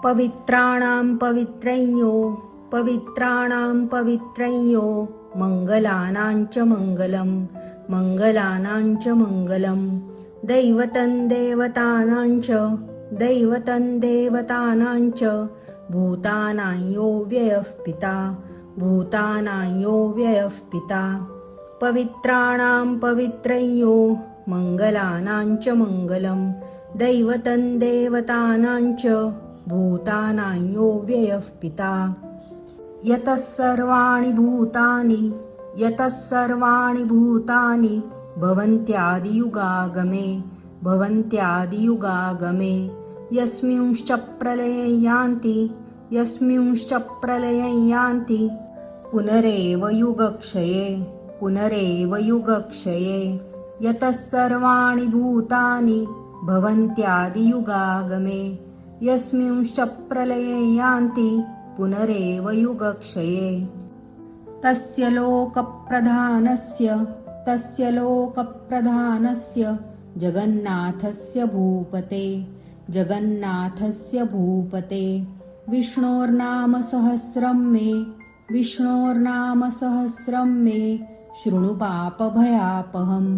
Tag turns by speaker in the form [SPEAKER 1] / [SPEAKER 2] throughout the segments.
[SPEAKER 1] पवित्राणां पवित्रैयो पवित्राणां पवित्रैयो मंगलानां च मंगलम् मंगलानां च मंगलम् दैवतं देवतानां च भूतानां यो व्ययः पिता भूतानां यो व्ययः पिता पवित्राणां पवित्रैयो मंगलानां च मंगलम् दैवतं देवतानां च भूतानां यो व्ययः पिता यतः सर्वाणि भूतानि भवन्त्यादियुगागमे यस्मिंश्च प्रलये यान्ति पुनरेव युगक्षये यतः सर्वाणि भूतानि भवन्त्यादियुगागमे यस्मिंश्च प्रलये यान्ति पुनरेव युगक्षये तस्य लोकप्रधानस्य जगन्नाथस्य भूपते विष्णोर्नाम सहस्रं मे शृणु पापभयापहम्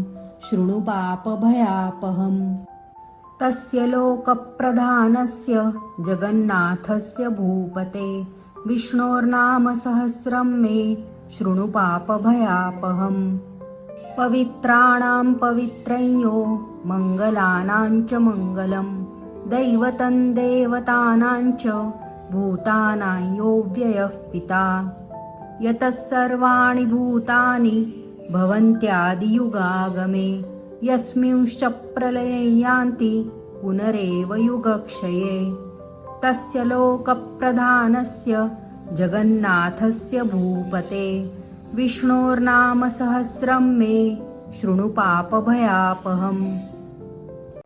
[SPEAKER 1] तस्य लोकप्रधानस्य जगन्नाथस्य भूपते विष्णोर्नाम सहस्रं मे शृणु पापभयापहम् पवित्राणां पवित्रैयो मंगलानां च मंगलम् दैवतं देवतानां च भूतानां यो व्ययः पिता यतः सर्वाणि भूतानि भवन्त्यादियुगागमे यस्मिंश्च प्रलये यान्ति पुनरेव युगक्षये तस्य लोकप्रधानस्य जगन्नाथस्य भूपते विष्णोर्नाम सहस्रं मे शृणु पापभयापहम्